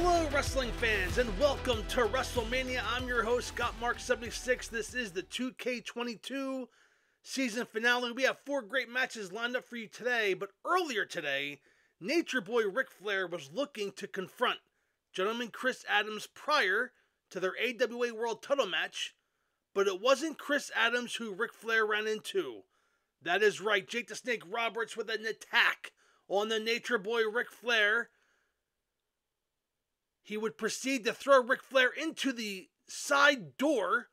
Hello wrestling fans and welcome to WrestleMania. I'm your host Gotmark76. This is the 2K22 season finale. We have 4 great matches lined up for you today, but earlier today, Nature Boy Ric Flair was looking to confront Gentleman Chris Adams prior to their AWA World Title match, but it wasn't Chris Adams who Ric Flair ran into. That is right, Jake the Snake Roberts with an attack on the Nature Boy Ric Flair. He would proceed to throw Ric Flair into the side door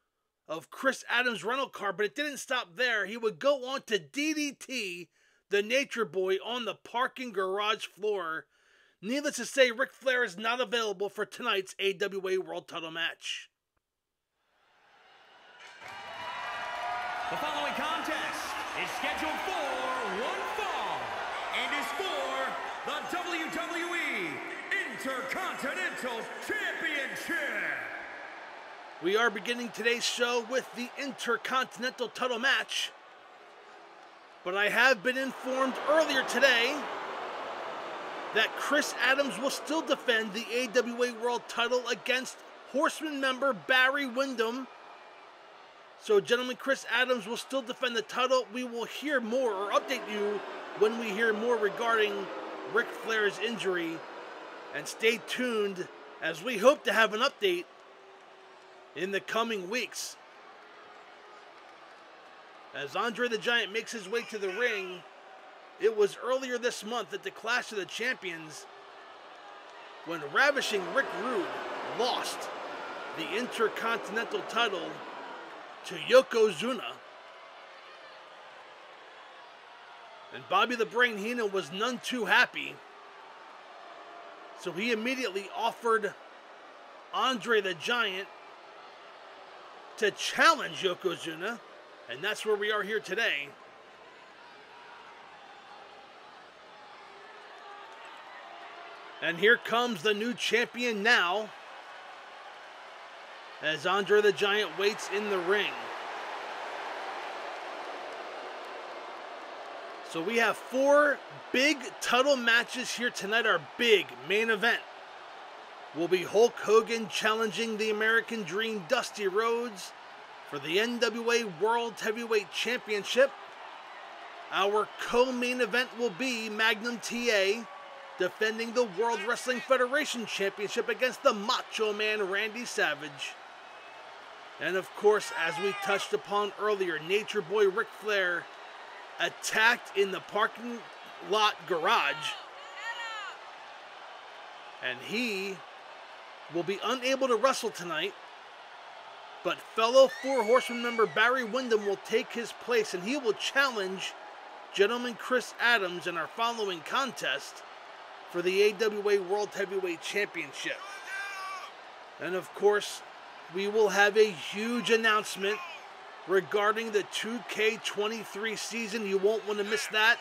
of Chris Adams' rental car, but it didn't stop there. He would go on to DDT the Nature Boy on the parking garage floor. Needless to say, Ric Flair is not available for tonight's AWA World Title match. The following contest is scheduled for one fall and is for the WWE Intercontinental Championship. We are beginning today's show with the Intercontinental Title match, but I have been informed earlier today that Chris Adams will still defend the AWA World Title against Horseman member Barry Windham. So, gentlemen, Chris Adams will still defend the title. We will hear more, or update you when we hear more regarding Ric Flair's injury. And stay tuned as we hope to have an update in the coming weeks. As Andre the Giant makes his way to the ring, it was earlier this month at the Clash of the Champions when Ravishing Rick Rude lost the Intercontinental title to Yokozuna. And Bobby the Brain Heenan was none too happy. So he immediately offered Andre the Giant to challenge Yokozuna. And that's where we are here today. And here comes the new champion now, as Andre the Giant waits in the ring. So we have 4 big title matches here tonight. Our big main event will be Hulk Hogan challenging the American Dream Dusty Rhodes for the NWA World Heavyweight Championship. Our co-main event will be Magnum TA defending the World Wrestling Federation Championship against the Macho Man Randy Savage. And of course, as we touched upon earlier, Nature Boy Ric Flair attacked in the parking lot garage, and he will be unable to wrestle tonight, but fellow 4 Horsemen member Barry Windham will take his place, and he will challenge Gentleman Chris Adams in our following contest for the AWA World Heavyweight Championship. And of course, we will have a huge announcement regarding the 2K23 season. You won't want to miss that.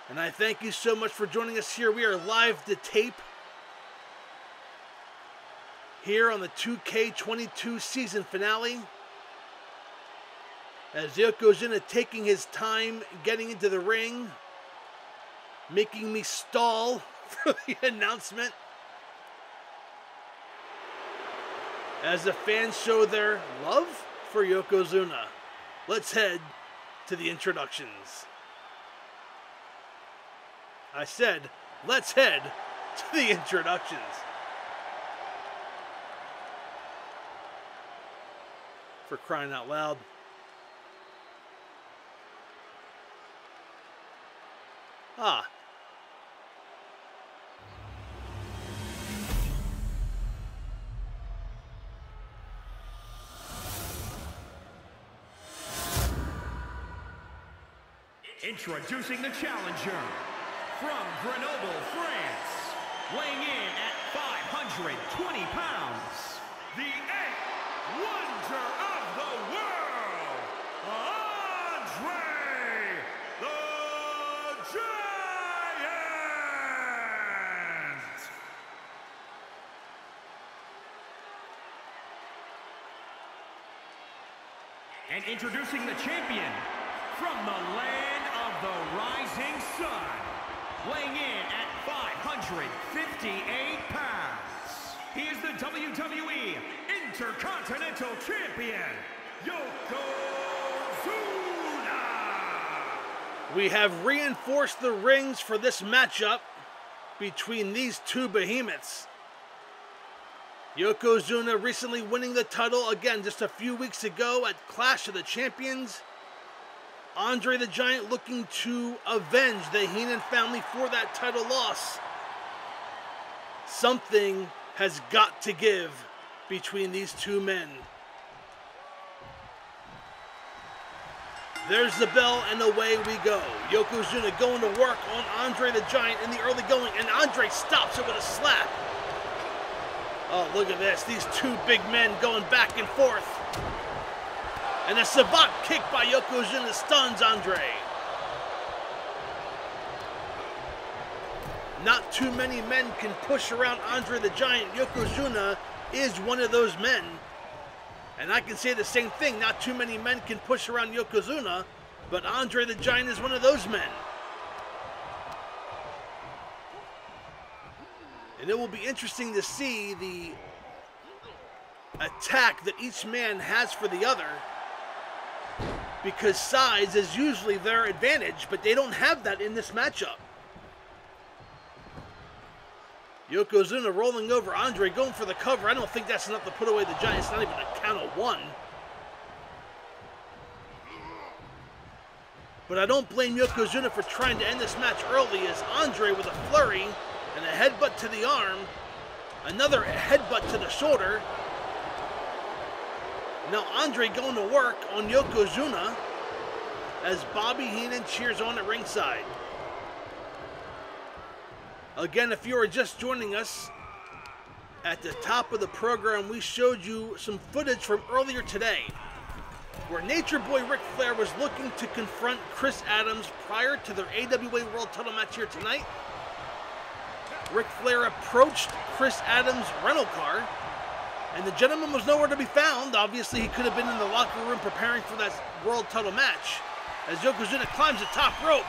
And I thank you so much for joining us here. We are live to tape here on the 2K22 season finale, as Yokozuna taking his time getting into the ring, making me stall for the announcement as the fans show their love for Yokozuna. Let's head to the introductions. I said, let's head to the introductions. For crying out loud. Ah. Introducing the challenger from Grenoble, France, weighing in at 520 pounds, the 8th wonder of the world, Andre the Giant! And introducing the champion from the land of the rising sun, weighing in at 558 pounds. He is the WWE Intercontinental Champion, Yokozuna. We have reinforced the rings for this matchup between these two behemoths. Yokozuna recently winning the title again just a few weeks ago at Clash of the Champions. Andre the Giant looking to avenge the Heenan family for that title loss. Something has got to give between these two men. There's the bell and away we go. Yokozuna going to work on Andre the Giant in the early going, and Andre stops it with a slap. Oh, look at this. These two big men going back and forth. And a savant kick by Yokozuna stuns Andre. Not too many men can push around Andre the Giant. Yokozuna is one of those men. And I can say the same thing. Not too many men can push around Yokozuna, but Andre the Giant is one of those men. And it will be interesting to see the attack that each man has for the other, because size is usually their advantage, but they don't have that in this matchup. Yokozuna rolling over Andre, going for the cover. I don't think that's enough to put away the Giant. It's not even a count of one. But I don't blame Yokozuna for trying to end this match early, as Andre with a flurry and a headbutt to the arm, another headbutt to the shoulder. Now Andre going to work on Yokozuna as Bobby Heenan cheers on at ringside. Again, if you are just joining us, at the top of the program we showed you some footage from earlier today where Nature Boy Ric Flair was looking to confront Chris Adams prior to their AWA World Title match here tonight. Ric Flair approached Chris Adams' rental car, and the gentleman was nowhere to be found. Obviously, he could have been in the locker room preparing for that world title match. As Yokozuna climbs the top rope,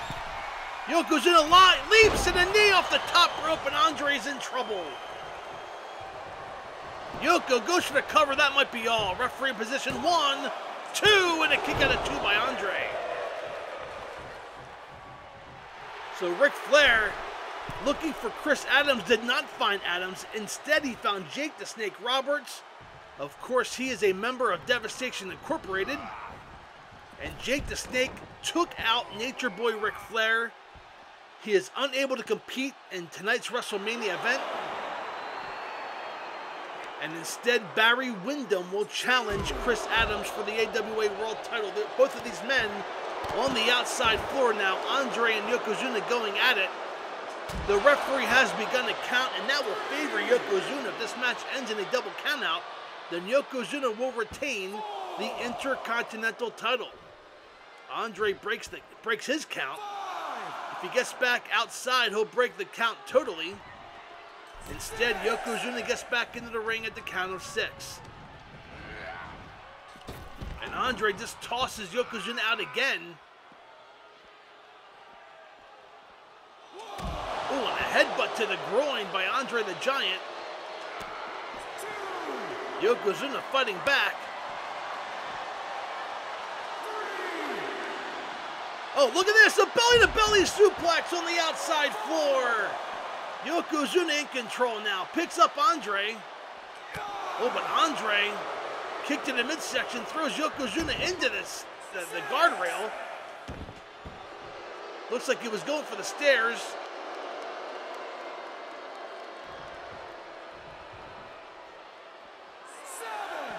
Yokozuna leaps in a knee off the top rope, and Andre's in trouble. Yoko goes for the cover. That might be all. Referee in position 1, 2, and a kick out of 2 by Andre. So Ric Flair, looking for Chris Adams, did not find Adams. Instead, he found Jake the Snake Roberts. Of course, he is a member of Devastation Incorporated. And Jake the Snake took out Nature Boy Ric Flair. He is unable to compete in tonight's WrestleMania event. And instead, Barry Windham will challenge Chris Adams for the AWA World title. Both of these men on the outside floor now. Andre and Yokozuna going at it. The referee has begun to count, and that will favor Yokozuna. If this match ends in a double countout, then Yokozuna will retain the Intercontinental title. Andre breaks his count. If he gets back outside, he'll break the count totally. Instead, Yokozuna gets back into the ring at the count of 6. And Andre just tosses Yokozuna out again. Ooh, and a headbutt to the groin by Andre the Giant. Yokozuna fighting back. Oh, look at this, a belly-to-belly suplex on the outside floor. Yokozuna in control now, picks up Andre. Oh, but Andre kicked to the midsection, throws Yokozuna into the guardrail. Looks like he was going for the stairs.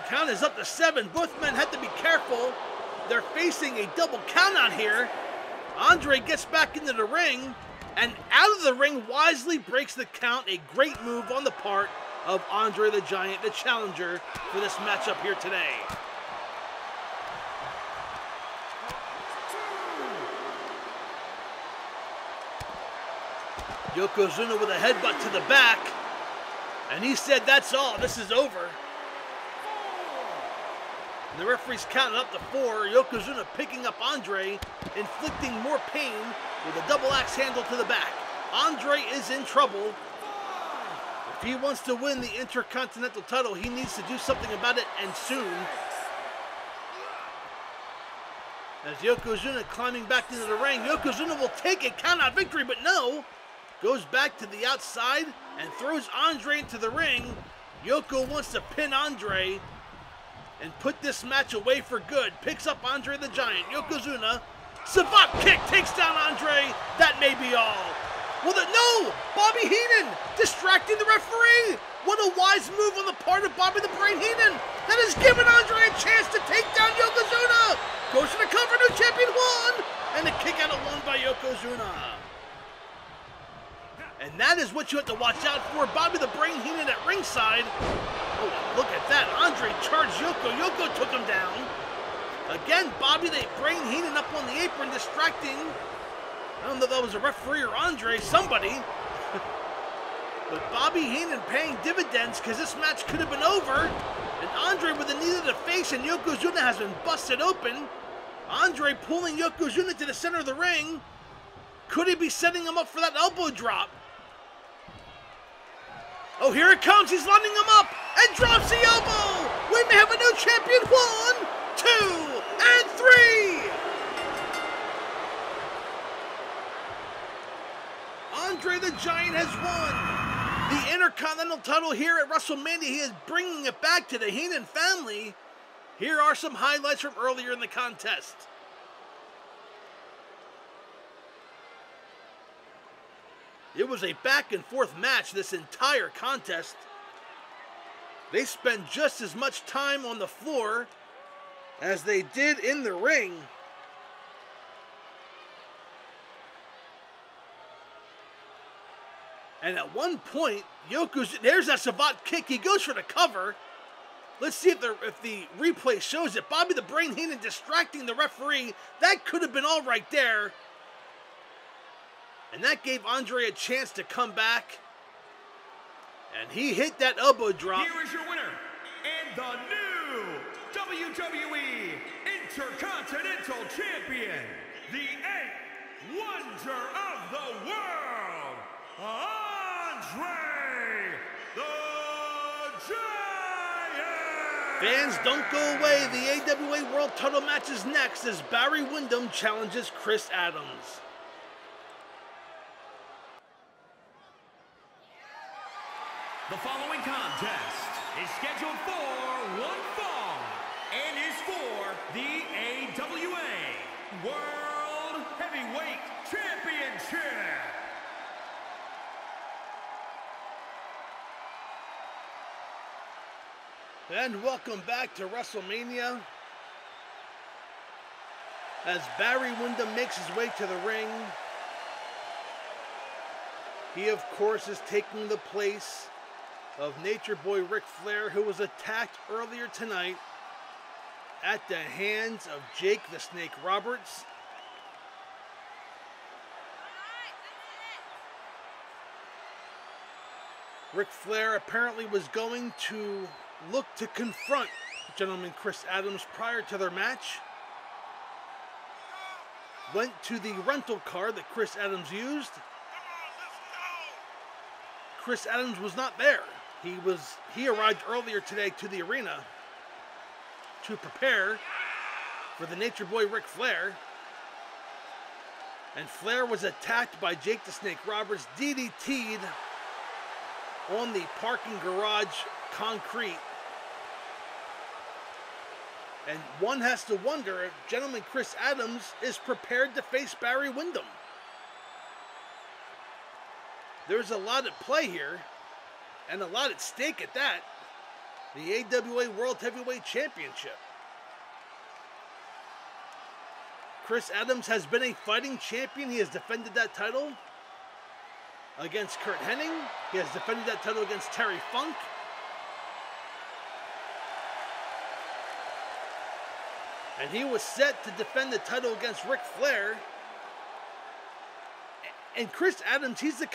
Count is up to 7. Both men have to be careful. They're facing a double count out here. Andre gets back into the ring, and out of the ring wisely breaks the count. A great move on the part of Andre the Giant, the challenger for this matchup here today. Yokozuna with a headbutt to the back, and he said, "That's all, this is over." And the referee's counting up to 4. Yokozuna picking up Andre, inflicting more pain with a double axe handle to the back. Andre is in trouble. If he wants to win the Intercontinental title, he needs to do something about it, and soon. As Yokozuna climbing back into the ring, Yokozuna will take a count-out victory, but no. Goes back to the outside and throws Andre into the ring. Yoko wants to pin Andre and put this match away for good. Picks up Andre the Giant. Yokozuna, savant kick, takes down Andre. That may be all. Well, no! Bobby Heenan distracting the referee. What a wise move on the part of Bobby the Brain Heenan. That has given Andre a chance to take down Yokozuna. Goes to the cover, new champion won. And a kick out of one by Yokozuna. And that is what you have to watch out for. Bobby the Brain Heenan at ringside. Oh, look at that. Andre charged Yoko. Yoko took him down. Again, Bobby the Brain Heenan up on the apron, distracting. I don't know if that was a referee or Andre, somebody. But Bobby Heenan paying dividends because this match could have been over. And Andre with a knee to the face, and Yokozuna has been busted open. Andre pulling Yokozuna to the center of the ring. Could he be setting him up for that elbow drop? Oh, here it comes. He's lining him up and drops the elbow. We may have a new champion. 1, 2, and 3. Andre the Giant has won the Intercontinental title here at WrestleMania. He is bringing it back to the Heenan family. Here are some highlights from earlier in the contest. It was a back and forth match this entire contest. They spent just as much time on the floor as they did in the ring. And at one point, there's that savant kick. He goes for the cover. Let's see if the replay shows it. Bobby the Brain Heenan distracting the referee. That could have been all right there. And that gave Andre a chance to come back. And he hit that elbow drop. Here is your winner, and the new WWE Intercontinental Champion, the 8th Wonder of the World, Andre the Giant! Fans, don't go away. The AWA World Title match is next as Barry Windham challenges Chris Adams. The following contest is scheduled for one fall and is for the AWA World Heavyweight Championship. And welcome back to WrestleMania. As Barry Windham makes his way to the ring, he of course is taking the place of Nature Boy Ric Flair, who was attacked earlier tonight at the hands of Jake the Snake Roberts. Ric Flair apparently was going to look to confront gentleman Chris Adams prior to their match. Went to the rental car that Chris Adams used. Chris Adams was not there. He arrived earlier today to the arena to prepare for the Nature Boy Ric Flair. And Flair was attacked by Jake the Snake Roberts, DDT'd on the parking garage concrete. And one has to wonder if gentleman Chris Adams is prepared to face Barry Windham. There's a lot at play here, and a lot at stake at that. The AWA World Heavyweight Championship. Chris Adams has been a fighting champion. He has defended that title against Kurt Hennig. He has defended that title against Terry Funk. And he was set to defend the title against Ric Flair. And Chris Adams, he's a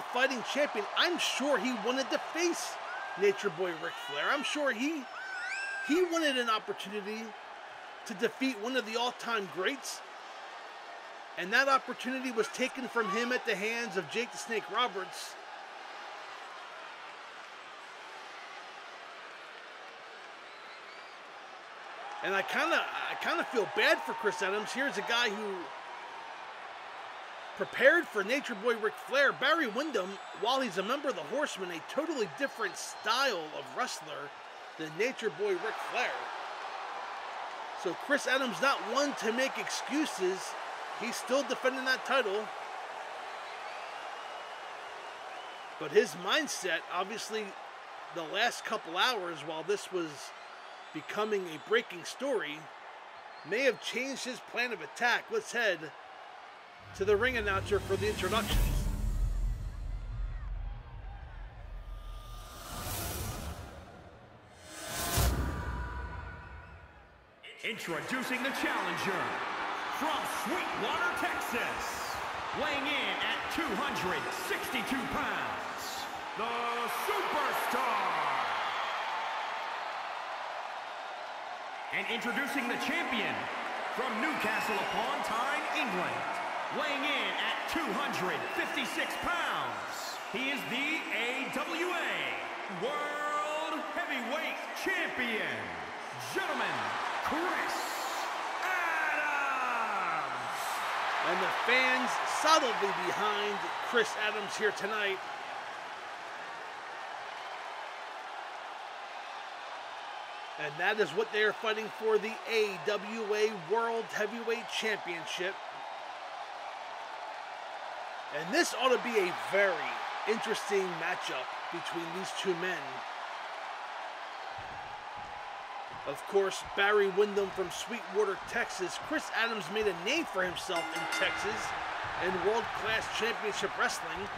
fighting champion. I'm sure he wanted to face Nature Boy Ric Flair. I'm sure he wanted an opportunity to defeat one of the all-time greats. And that opportunity was taken from him at the hands of Jake the Snake Roberts. And I kind of feel bad for Chris Adams. Here's a guy who prepared for Nature Boy Ric Flair. Barry Windham, while he's a member of the Horsemen, a totally different style of wrestler than Nature Boy Ric Flair. So Chris Adams not one to make excuses. He's still defending that title. But his mindset, obviously, the last couple hours while this was becoming a breaking story, may have changed his plan of attack. Let's head to the ring announcer for the introductions. Introducing the challenger from Sweetwater, Texas, weighing in at 262 pounds, the Superstar. And introducing the champion from Newcastle upon Tyne, England, weighing in at 256 pounds, he is the AWA World Heavyweight Champion, gentlemen, Chris Adams. And the fans solidly behind Chris Adams here tonight. And that is what they are fighting for, the AWA World Heavyweight Championship. And this ought to be a very interesting matchup between these two men. Of course, Barry Windham from Sweetwater, Texas. Chris Adams made a name for himself in Texas in world-class championship wrestling.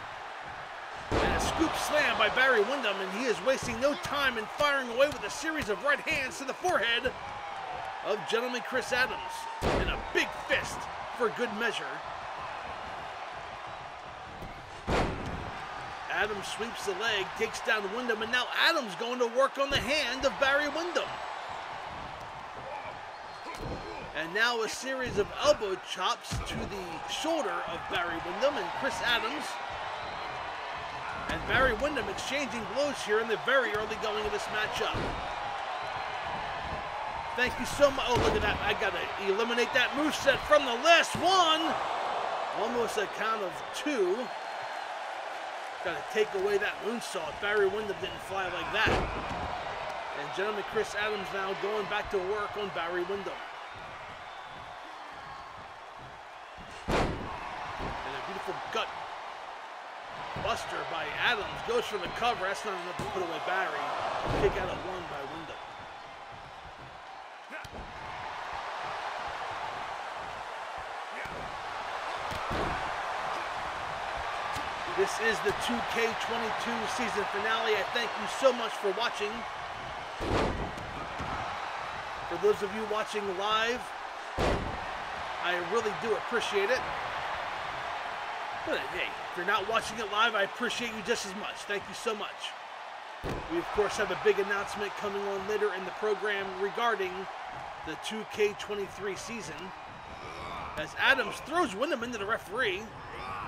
And a scoop slam by Barry Windham, and he is wasting no time in firing away with a series of right hands to the forehead of gentleman Chris Adams. And a big fist for good measure. Adams sweeps the leg, takes down Windham, and now Adams going to work on the hand of Barry Windham. And now a series of elbow chops to the shoulder of Barry Windham and Chris Adams. And Barry Windham exchanging blows here in the very early going of this matchup. Thank you so much. Oh, look at that. I got to eliminate that moveset from the last one. Almost a count of two. Got to take away that moonsault. Barry Windham didn't fly like that. And gentleman Chris Adams now going back to work on Barry Windham. And a beautiful gut buster by Adams. Goes for the cover. That's not enough to put away Barry. Kick out at one by Windham. This is the 2K22 season finale. I thank you so much for watching. For those of you watching live, I really do appreciate it. But hey, if you're not watching it live, I appreciate you just as much. Thank you so much. We, of course, have a big announcement coming on later in the program regarding the 2K23 season. As Adams throws Windham into the referee.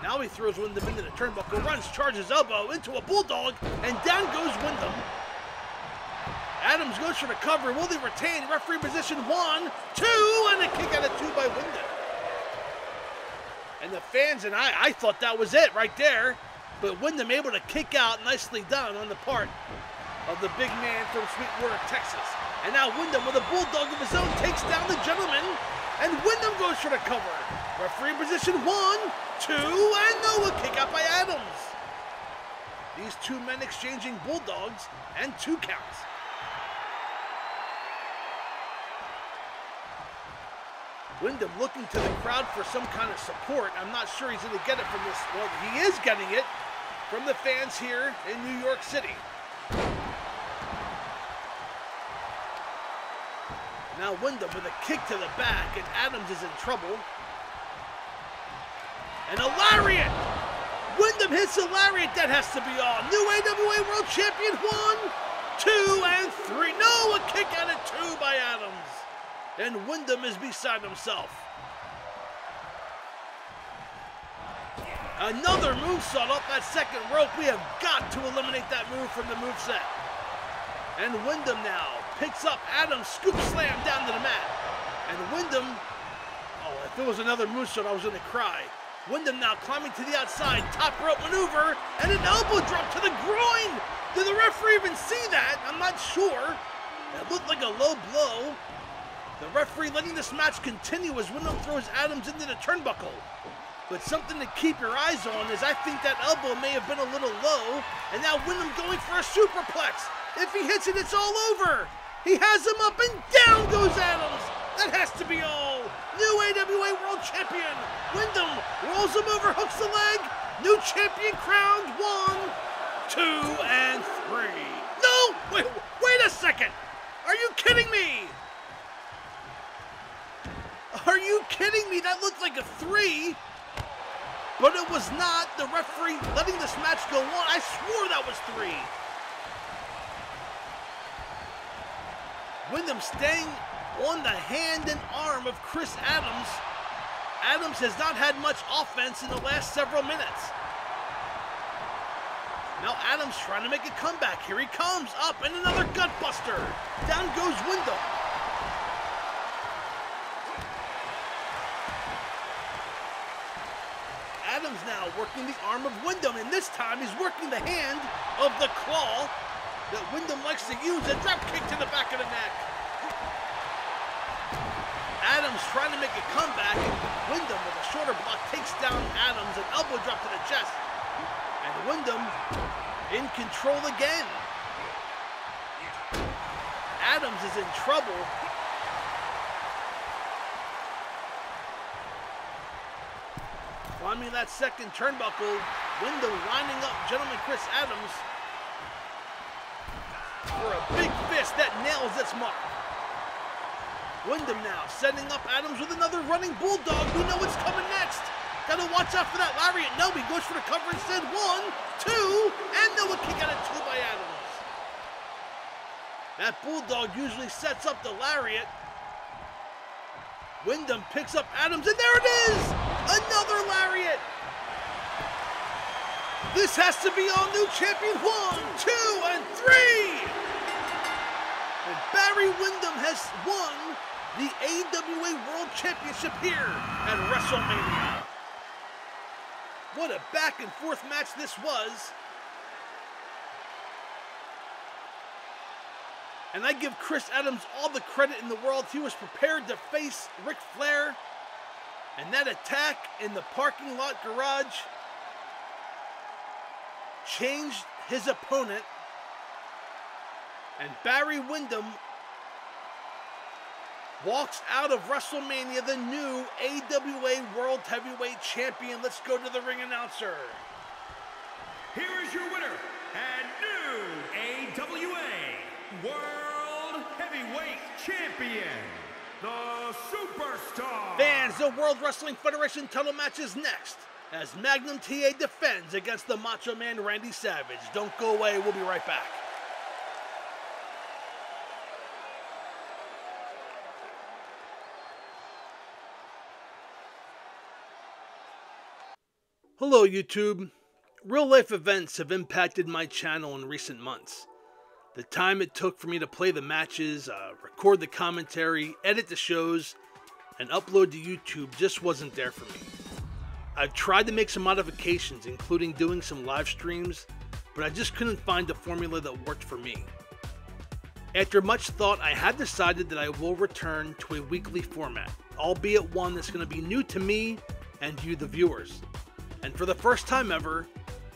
Now he throws Windham into the turnbuckle, runs, charges elbow into a bulldog, and down goes Windham. Adams goes for the cover. Will they retain? Referee position 1, 2, and a kick out of 2 by Windham. And the fans and I thought that was it right there. But Windham able to kick out, nicely done on the part of the big man from Sweetwater, Texas. And now Windham with a bulldog of his own takes down the gentleman. And Windham goes for the cover. Referee position 1, 2, and no, a kick out by Adams. These two men exchanging bulldogs and 2 counts. Windham looking to the crowd for some kind of support. I'm not sure he's going to get it from this. Well, he is getting it from the fans here in New York City. Now Windham with a kick to the back, and Adams is in trouble. And a lariat! Windham hits a lariat. That has to be all. New AWA World Champion 1, 2, and 3. No, a kick out at 2 by Adams. And Windham is beside himself. Another moonsault off that second rope. We have got to eliminate that move from the moveset. And WINDHAM now picks up Adams, scoop slam down to the mat. And WINDHAM, oh, if it was another moonsault, I was going to cry. WINDHAM now climbing to the outside, top rope maneuver, and an elbow drop to the groin. Did the referee even see that? I'm not sure. It looked like a low blow. The referee letting this match continue as WINDHAM throws Adams into the turnbuckle. But something to keep your eyes on is I think that elbow may have been a little low, and now WINDHAM going for a superplex. If he hits it, it's all over. He has him up and down goes Adams. That has to be all. New AWA World Champion. WINDHAM rolls him over, hooks the leg. New champion crowned. 1, 2, and 3. No, wait a second. Are you kidding me? Are you kidding me? That looked like a 3. But it was not. The referee letting this match go on. I swore that was 3. WINDHAM staying on the hand and arm of Chris Adams. Adams has not had much offense in the last several minutes. Now Adams trying to make a comeback. Here he comes, up, and another gutbuster. Down goes WINDHAM. Adams now working the arm of WINDHAM, and this time he's working the hand of the claw that WINDHAM likes to use. A drop kick to the back of the neck. Adams trying to make a comeback, and WINDHAM with a shoulder block takes down Adams, an elbow drop to the chest. And WINDHAM in control again. Adams is in trouble. Climbing that second turnbuckle, WINDHAM lining up gentleman Chris Adams for a big fist that nails its mark. WINDHAM now setting up Adams with another running bulldog. We know what's coming next. Gotta watch out for that lariat. No, he goes for the cover instead. 1, 2, and no, a kick out of 2 by Adams. That bulldog usually sets up the lariat. WINDHAM picks up Adams, and there it is! Another lariat! This has to be our new champion. 1, 2, and 3! And Barry WINDHAM has won the AWA World Championship here at WrestleMania. What a back and forth match this was. And I give Chris Adams all the credit in the world. He was prepared to face Ric Flair. And that attack in the parking lot garage changed his opponent. And Barry WINDHAM walks out of WrestleMania the new AWA World Heavyweight Champion. Let's go to the ring announcer. Here is your winner and new AWA World Heavyweight Champion, the Superstar. Fans, the World Wrestling Federation title match is next as Magnum TA defends against the Macho Man Randy Savage. Don't go away, we'll be right back. Hello YouTube. Real life events have impacted my channel in recent months. The time it took for me to play the matches, record the commentary, edit the shows, and upload to YouTube just wasn't there for me. I've tried to make some modifications, including doing some live streams, but I just couldn't find a formula that worked for me. After much thought, I had decided that I will return to a weekly format, albeit one that's going to be new to me and you the viewers. And for the first time ever,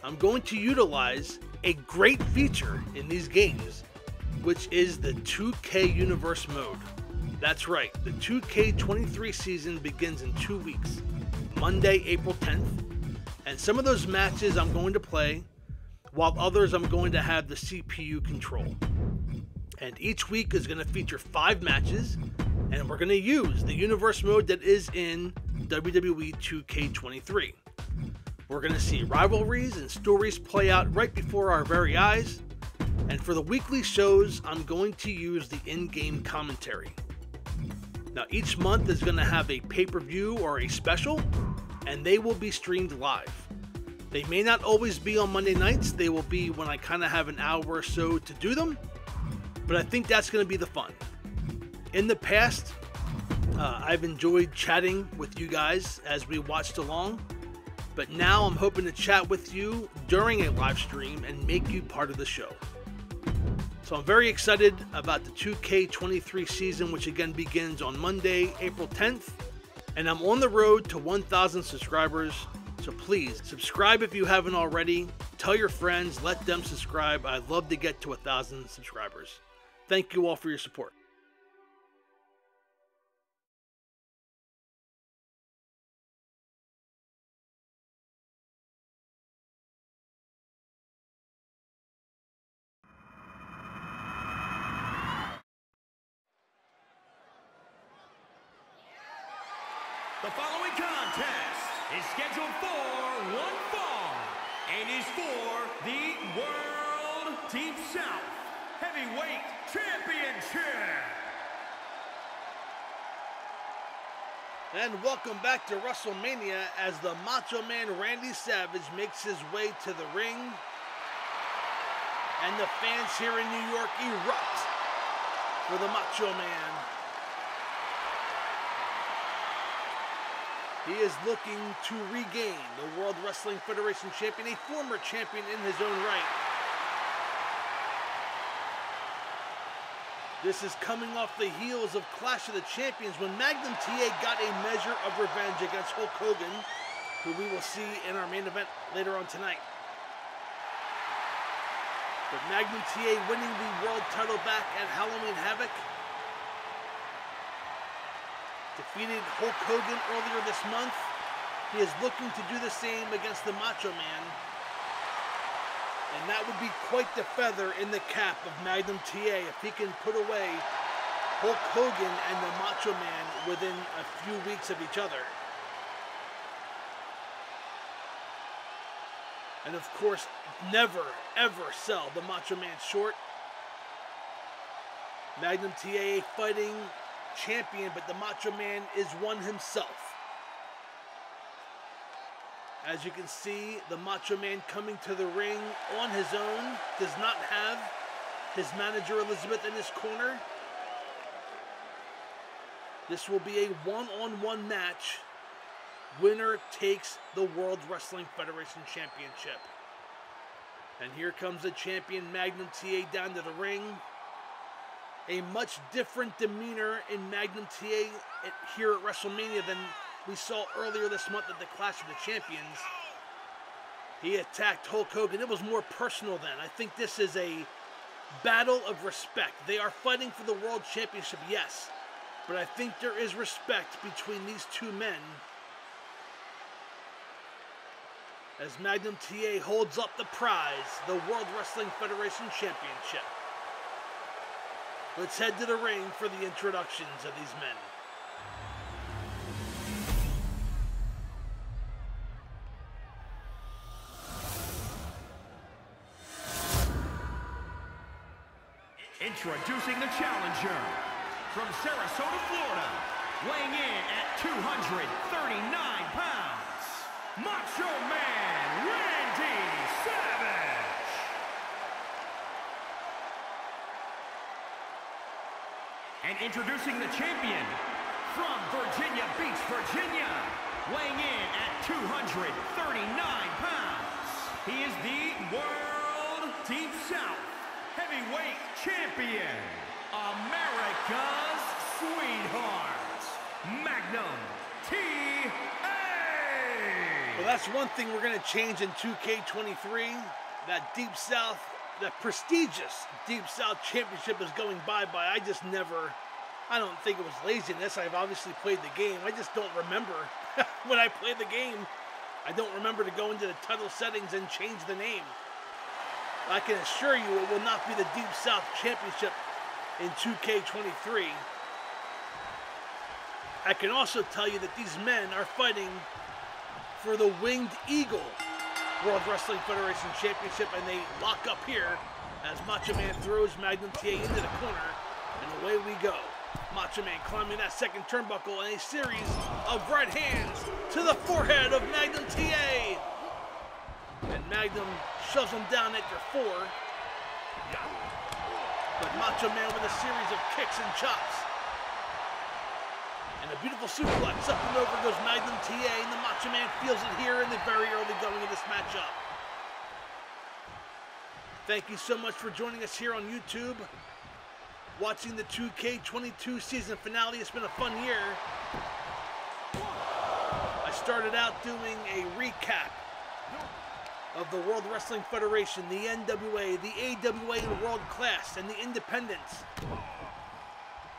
I'm going to utilize a great feature in these games, which is the 2K Universe mode. That's right, the 2K23 season begins in 2 weeks, Monday, April 10th, and some of those matches I'm going to play, while others I'm going to have the CPU control. And each week is going to feature 5 matches, and we're going to use the Universe mode that is in WWE 2K23. We're going to see rivalries and stories play out right before our very eyes. And for the weekly shows, I'm going to use the in-game commentary. Now, each month is going to have a pay-per-view or a special, and they will be streamed live. They may not always be on Monday nights. They will be when I kind of have an hour or so to do them. But I think that's going to be the fun. In the past, I've enjoyed chatting with you guys as we watched along. But now I'm hoping to chat with you during a live stream and make you part of the show. So I'm very excited about the 2K23 season, which again begins on Monday, April 10th. And I'm on the road to 1,000 subscribers. So please subscribe if you haven't already. Tell your friends, let them subscribe. I'd love to get to 1,000 subscribers. Thank you all for your support. The following contest is scheduled for one fall and is for the World Deep South Heavyweight Championship. And welcome back to WrestleMania as the Macho Man Randy Savage makes his way to the ring. And the fans here in New York erupt for the Macho Man. He is looking to regain the World Wrestling Federation champion, a former champion in his own right. This is coming off the heels of Clash of the Champions when Magnum TA got a measure of revenge against Hulk Hogan, who we will see in our main event later on tonight. But Magnum TA winning the world title back at Halloween Havoc, defeated Hulk Hogan earlier this month. He is looking to do the same against the Macho Man. And that would be quite the feather in the cap of Magnum TA if he can put away Hulk Hogan and the Macho Man within a few weeks of each other. And of course, never, ever sell the Macho Man short. Magnum TA fighting champion, but the Macho Man is one himself. As you can see, the Macho Man coming to the ring on his own, does not have his manager Elizabeth in his corner. This will be a one-on-one match. Winner takes the World Wrestling Federation Championship. And here comes the champion Magnum TA down to the ring. A much different demeanor in Magnum TA here at WrestleMania than we saw earlier this month at the Clash of the Champions. He attacked Hulk Hogan. It was more personal then. I think this is a battle of respect. They are fighting for the World Championship, yes. But I think there is respect between these two men. As Magnum TA holds up the prize, the World Wrestling Federation Championship. Let's head to the ring for the introductions of these men. Introducing the challenger from Sarasota, Florida, weighing in at 239 pounds, Macho Man Randy Savage. And introducing the champion from Virginia Beach, Virginia, weighing in at 239 pounds. He is the World Deep South Heavyweight Champion, America's sweetheart, Magnum TA. Well, that's one thing we're going to change in 2K23. That Deep South, that prestigious Deep South Championship is going bye-bye. I don't think it was laziness. I've obviously played the game. I just don't remember when I played the game. I don't remember to go into the title settings and change the name. I can assure you it will not be the Deep South Championship in 2K23. I can also tell you that these men are fighting for the Winged Eagle World Wrestling Federation Championship, and they lock up here as Macho Man throws Magnum TA into the corner, and away we go. Macho Man climbing that second turnbuckle and a series of right hands to the forehead of Magnum TA. Magnum shoves him down after 4. But Macho Man with a series of kicks and chops. And a beautiful suplex. Up and over goes Magnum TA, and the Macho Man feels it here in the very early going of this matchup. Thank you so much for joining us here on YouTube. Watching the 2K22 season finale. It's been a fun year. I started out doing a recap of the World Wrestling Federation, the NWA, the AWA in World Class, and the Independents.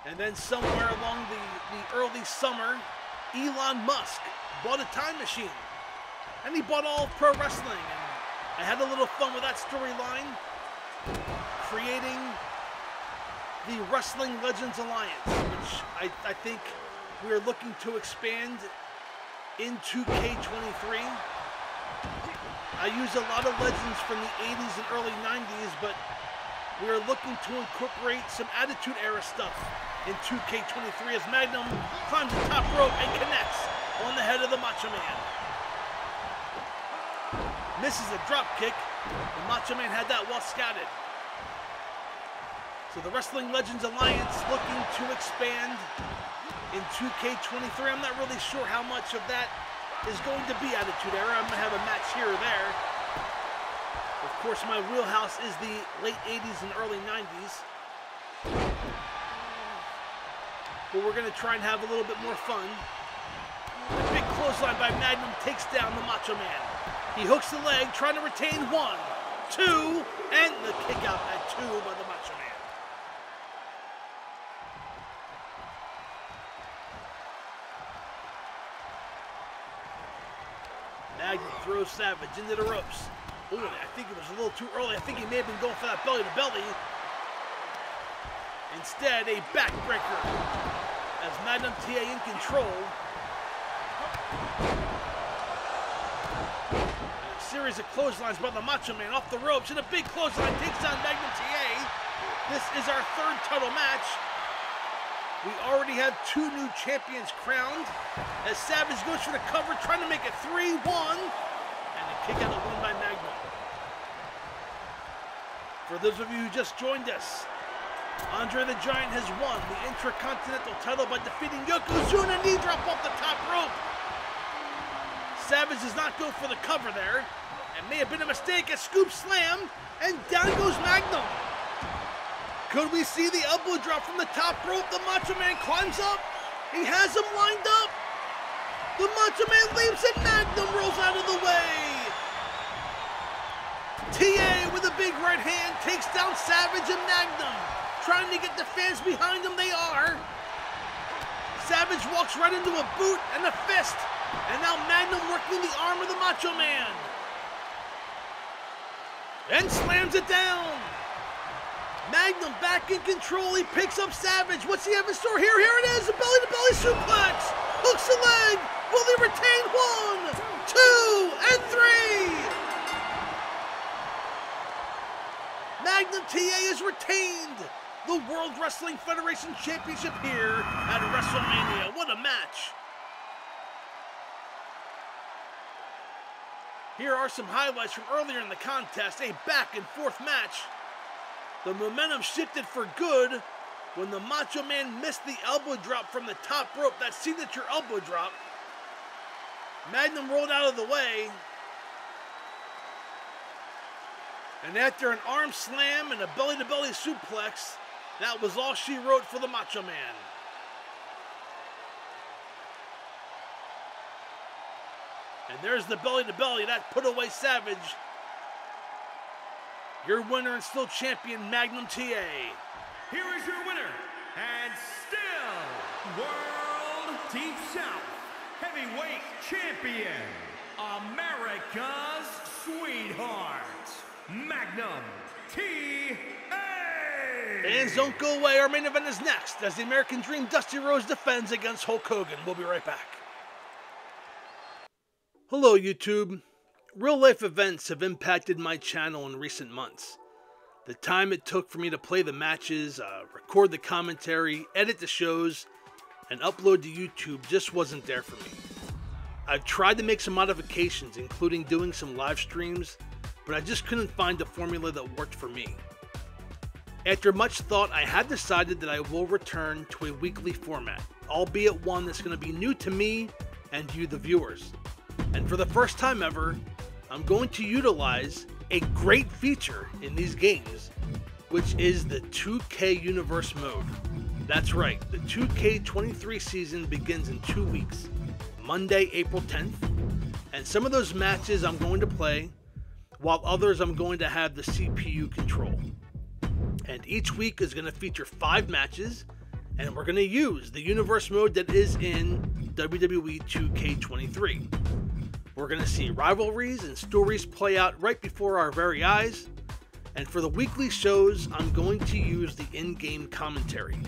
And then somewhere along the early summer, Elon Musk bought a time machine. And he bought all of pro wrestling. And I had a little fun with that storyline, creating the Wrestling Legends Alliance, which I think we're looking to expand in 2K23. I use a lot of legends from the 80s and early 90s, but we're looking to incorporate some Attitude Era stuff in 2K23 as Magnum climbs the top rope and connects on the head of the Macho Man. Misses a drop kick. The Macho Man had that well scouted. So the Wrestling Legends Alliance looking to expand in 2K23. I'm not really sure how much of that is going to be Attitude Era. I'm going to have a match here or there. Of course, my wheelhouse is the late 80s and early 90s. But we're going to try and have a little bit more fun. A big clothesline by Magnum takes down the Macho Man. He hooks the leg, trying to retain 1, 2, and the kick out at 2 by the Macho Man. Magnum throws Savage into the ropes. Ooh, I think it was a little too early. I think he may have been going for that belly to belly. Instead, a backbreaker as Magnum TA in control. A series of clotheslines by the Macho Man off the ropes, and a big clothesline takes down Magnum TA. This is our 3rd title match. We already have 2 new champions crowned as Savage goes for the cover, trying to make it 3-1, and a kick out of 1 by Magnum. For those of you who just joined us, Andre the Giant has won the Intercontinental title by defeating Yokozuna, knee drop off the top rope. Savage does not go for the cover there. It may have been a mistake, a scoop slam, and down goes Magnum. Could we see the elbow drop from the top rope? The Macho Man climbs up. He has him lined up. The Macho Man leaps and Magnum rolls out of the way. TA with a big right hand takes down Savage and Magnum. Trying to get the fans behind him, they are. Savage walks right into a boot and a fist. And now Magnum working the arm of the Macho Man. And slams it down. Magnum back in control. He picks up Savage. What's he have in store here? Here it is. A belly-to-belly suplex. Hooks the leg. Will he retain 1, 2, and 3? Magnum TA is retained the World Wrestling Federation Championship here at WrestleMania. What a match. Here are some highlights from earlier in the contest. A back and forth match. The momentum shifted for good when the Macho Man missed the elbow drop from the top rope, that signature elbow drop. Magnum rolled out of the way. And after an arm slam and a belly-to-belly suplex, that was all she wrote for the Macho Man. And there's the belly-to-belly, that put away Savage. Your winner and still champion, Magnum TA. Here is your winner, and still World Deep South Heavyweight Champion, America's Sweetheart, Magnum TA. Fans, don't go away. Our main event is next as the American Dream Dusty Rhodes defends against Hulk Hogan. We'll be right back. Hello, YouTube. Real-life events have impacted my channel in recent months. The time it took for me to play the matches, record the commentary, edit the shows, and upload to YouTube just wasn't there for me. I've tried to make some modifications, including doing some live streams, but I just couldn't find a formula that worked for me. After much thought, I had decided that I will return to a weekly format, albeit one that's going to be new to me and you, the viewers. And for the first time ever, I'm going to utilize a great feature in these games, which is the 2K Universe mode. That's right, the 2K23 season begins in 2 weeks, Monday, April 10th, and some of those matches I'm going to play, while others I'm going to have the CPU control. And each week is going to feature 5 matches, and we're going to use the Universe mode that is in WWE 2K23. We're going to see rivalries and stories play out right before our very eyes, and for the weekly shows, I'm going to use the in-game commentary.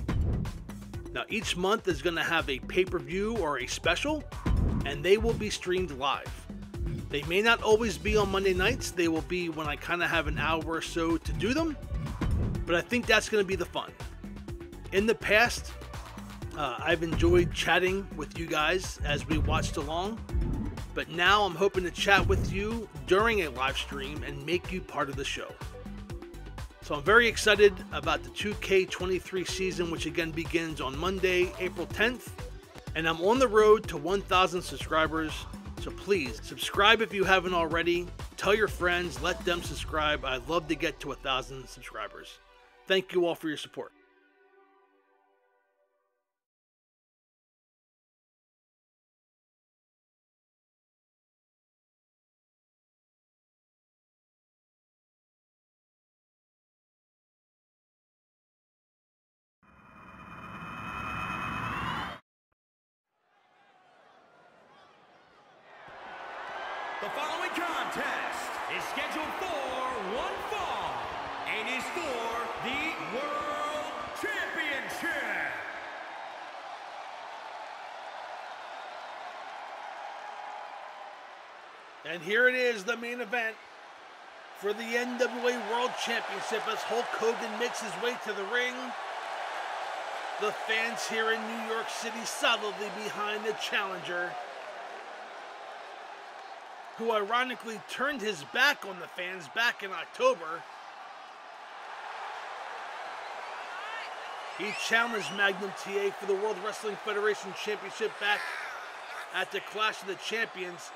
Now, each month is going to have a pay-per-view or a special, and they will be streamed live. They may not always be on Monday nights. They will be when I kind of have an hour or so to do them, but I think that's going to be the fun. In the past, I've enjoyed chatting with you guys as we watched along, but now I'm hoping to chat with you during a live stream and make you part of the show. So I'm very excited about the 2K23 season, which again begins on Monday, April 10th, and I'm on the road to 1,000 subscribers. So please subscribe if you haven't already. Tell your friends, let them subscribe. I'd love to get to 1,000 subscribers. Thank you all for your support. The following contest is scheduled for one fall and is for the World Championship. And here it is, the main event for the NWA World Championship as Hulk Hogan makes his way to the ring. The fans here in New York City solidly behind the challenger, who ironically turned his back on the fans back in October. He challenged Magnum TA for the World Wrestling Federation Championship back at the Clash of the Champions.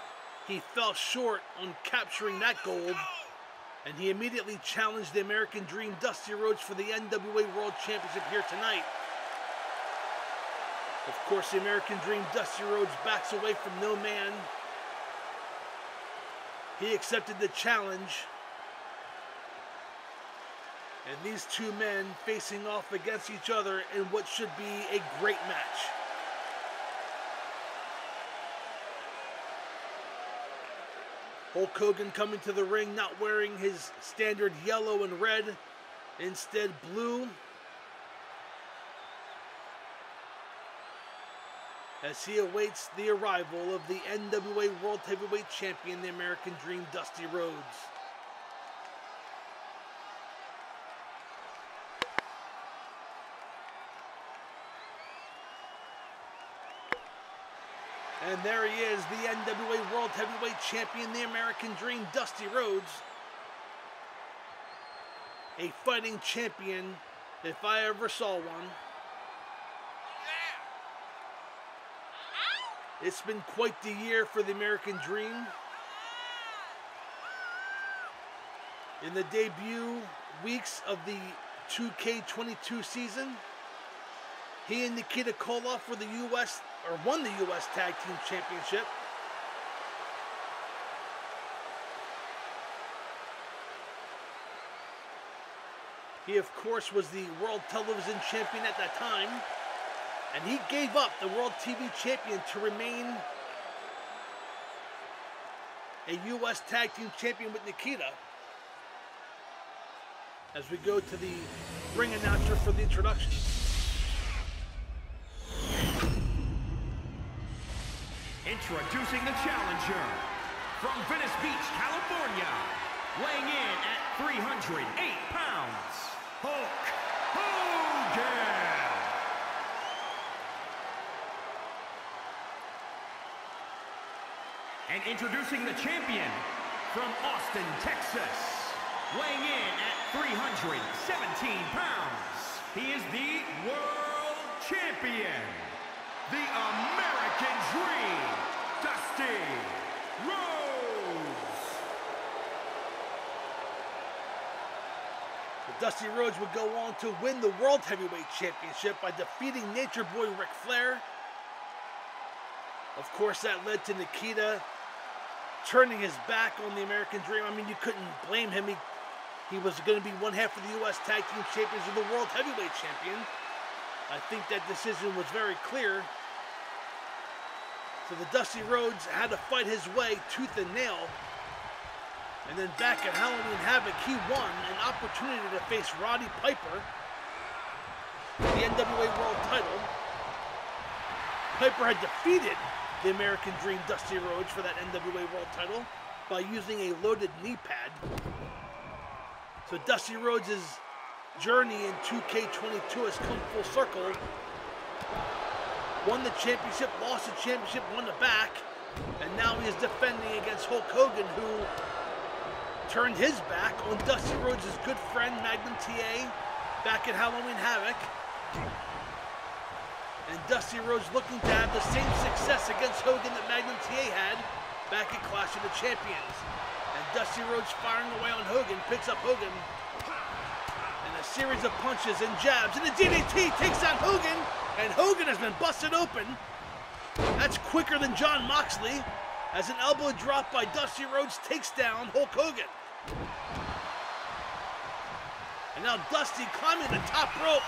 He fell short on capturing that gold, and he immediately challenged the American Dream Dusty Rhodes for the NWA World Championship here tonight. Of course, the American Dream Dusty Rhodes backs away from no man. He accepted the challenge, and these two men facing off against each other in what should be a great match. Hulk Hogan coming to the ring not wearing his standard yellow and red, instead blue, as he awaits the arrival of the NWA World Heavyweight Champion, the American Dream, Dusty Rhodes. And there he is, the NWA World Heavyweight Champion, the American Dream, Dusty Rhodes. A fighting champion, if I ever saw one. It's been quite the year for the American Dream. In the debut weeks of the 2K22 season, he and Nikita Koloff were won the U.S. Tag Team Championship. He, of course, was the World Television Champion at that time. And he gave up the World TV Champion to remain a U.S. Tag Team Champion with Nikita. As we go to the ring announcer for the introduction. Introducing the challenger from Venice Beach, California, weighing in at 308 pounds, Hulk Hogan. And introducing the champion from Austin, Texas, weighing in at 317 pounds, he is the World Champion, the American Dream, Dusty Rhodes. Dusty Rhodes would go on to win the World Heavyweight Championship by defeating Nature Boy Ric Flair. Of course, that led to Nikita turning his back on the American Dream. I mean, you couldn't blame him. He was going to be one half of the U.S. Tag Team Champions and the World Heavyweight Champion. I think that decision was very clear. So the Dusty Rhodes had to fight his way tooth and nail. And then back at Halloween Havoc, he won an opportunity to face Roddy Piper for the NWA World title. Piper had defeated the American Dream Dusty Rhodes for that NWA World title by using a loaded knee pad. So Dusty Rhodes' journey in 2K22 has come full circle. Won the championship, lost the championship, won the back, and now he is defending against Hulk Hogan, who turned his back on Dusty Rhodes' good friend Magnum TA back at Halloween Havoc. And Dusty Rhodes looking to have the same success against Hogan that Magnum TA had back at Clash of the Champions. And Dusty Rhodes firing away on Hogan, picks up Hogan, and a series of punches and jabs, and the DDT takes out Hogan, and Hogan has been busted open. That's quicker than Jon Moxley, as an elbow drop by Dusty Rhodes takes down Hulk Hogan. And now Dusty climbing the top rope.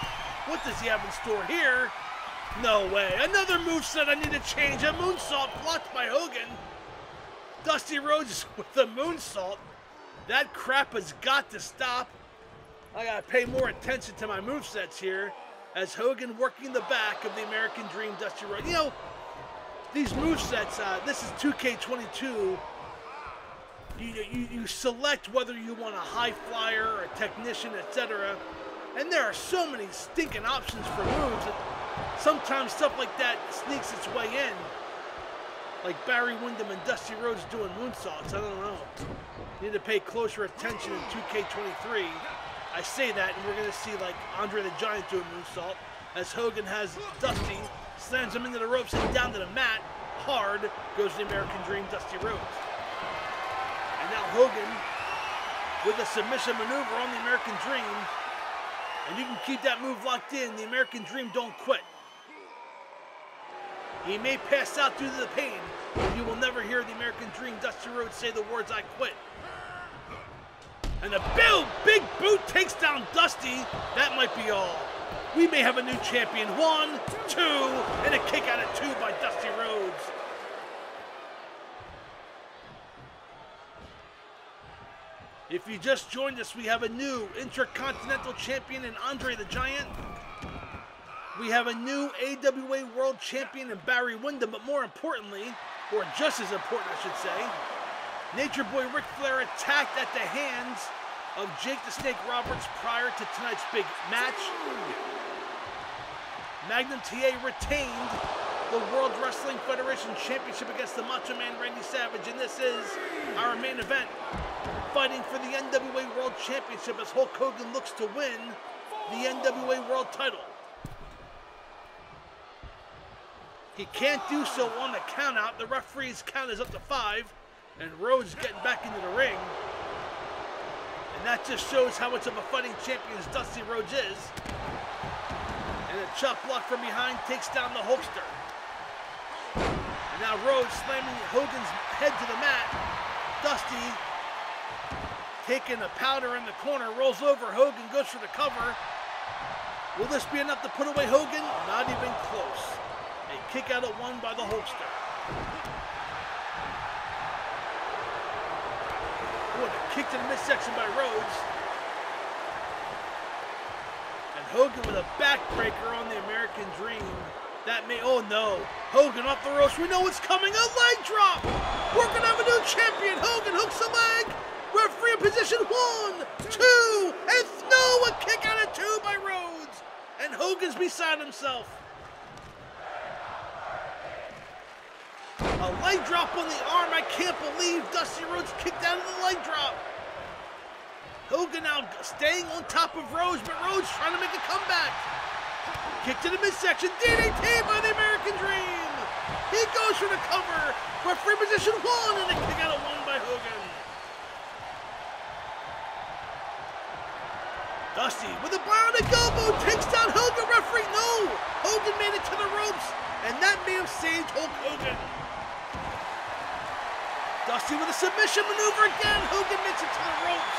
What does he have in store here? No way. Another moveset I need to change. A moonsault blocked by Hogan. Dusty Rhodes with the moonsault. That crap has got to stop. I gotta pay more attention to my movesets here, as Hogan working the back of the American Dream Dusty Rhodes. You know, these movesets, this is 2K22. You select whether you want a high flyer or a technician, etc. And there are so many stinking options for moves that sometimes stuff like that sneaks its way in. Like Barry Windham and Dusty Rhodes doing moonsaults. I don't know. You need to pay closer attention in 2K23. I say that, and we're going to see like Andre the Giant do a moonsault, as Hogan has Dusty, slams him into the ropes and down to the mat. Hard goes the American Dream Dusty Rhodes. And now Hogan with a submission maneuver on the American Dream. And you can keep that move locked in. The American Dream don't quit. He may pass out due to the pain, but you will never hear the American Dream Dusty Rhodes say the words, "I quit." And a big boot takes down Dusty. That might be all. We may have a new champion. 1, 2, and a kick out at 2 by Dusty Rhodes. If you just joined us, we have a new Intercontinental Champion in Andre the Giant. We have a new AWA World Champion in Barry Windham, but more importantly, or just as important I should say, Nature Boy Ric Flair attacked at the hands of Jake the Snake Roberts prior to tonight's big match. Magnum TA retained the World Wrestling Federation Championship against the Macho Man Randy Savage, and this is our main event, fighting for the NWA World Championship as Hulk Hogan looks to win the NWA World title. He can't do so on the count out. The referee's count is up to 5, and Rhodes getting back into the ring. And that just shows how much of a fighting champion Dusty Rhodes is. And a chop block from behind takes down the Hulkster. And now Rhodes slamming Hogan's head to the mat. Dusty taking a powder in the corner, rolls over Hogan, goes for the cover. Will this be enough to put away Hogan? Not even close. A kick out at 1 by the Hulkster. What a kick to the midsection by Rhodes. And Hogan with a backbreaker on the American Dream. That may, oh no, Hogan off the ropes. We know what's coming, a leg drop. We're gonna have a new champion. Hogan hooks a leg. Referee in position, 1, 2, and no, a kick out at 2 by Rhodes. And Hogan's beside himself. A leg drop on the arm. I can't believe Dusty Rhodes kicked out of the leg drop. Hogan now staying on top of Rhodes, but Rhodes trying to make a comeback. Kick to the midsection. DDT by the American Dream. He goes for the cover. Referee position 1 and a kick out of 1 by Hogan. Dusty with a bionic elbow takes down Hogan. Referee, no! Hogan made it to the ropes, and that may have saved Hulk Hogan. Dusty with a submission maneuver again. Hogan makes it to the ropes.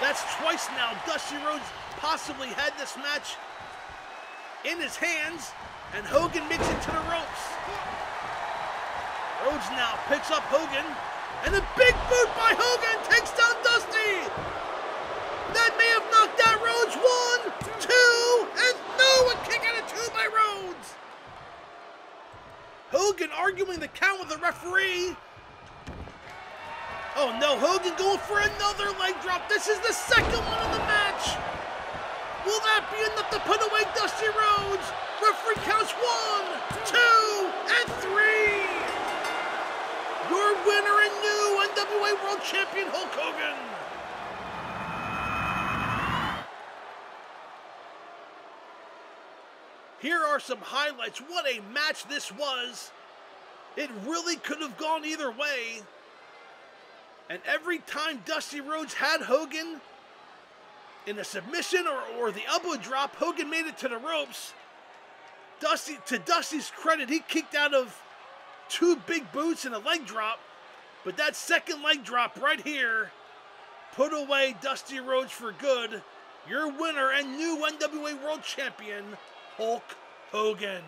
That's twice now Dusty Rhodes possibly had this match in his hands, and Hogan makes it to the ropes. Rhodes now picks up Hogan, and a big boot by Hogan takes down Dusty. That may have knocked out Rhodes. 1, 2, and no, a kick out of 2 by Rhodes. Hogan arguing the count with the referee. Oh no, Hogan going for another leg drop. This is the second one of the match. Will that be enough to put away Dusty Rhodes? Referee counts 1, 2, and 3. Your winner and new NWA World Champion Hulk Hogan. Here are some highlights. What a match this was. It really could have gone either way. And every time Dusty Rhodes had Hogan in a submission or the elbow drop, Hogan made it to the ropes. To Dusty's credit, he kicked out of 2 big boots and a leg drop. But that second leg drop right here put away Dusty Rhodes for good. Your winner and new NWA World Champion, Hulk Hogan.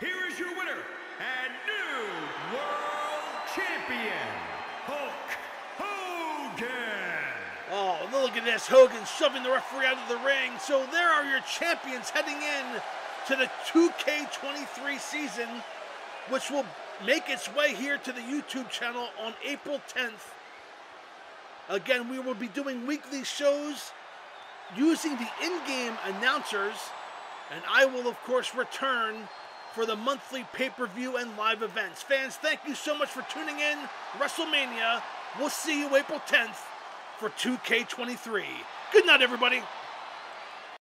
Here is your winner and new World Champion, Hulk Hogan. Oh, look at this. Hogan shoving the referee out of the ring. So there are your champions heading in to the 2K23 season, which will make its way here to the YouTube channel on April 10th. Again, we will be doing weekly shows using the in-game announcers, and I will, of course, return for the monthly pay-per-view and live events. Fans, thank you so much for tuning in. WrestleMania. We'll see you April 10th for 2K23. Good night, everybody.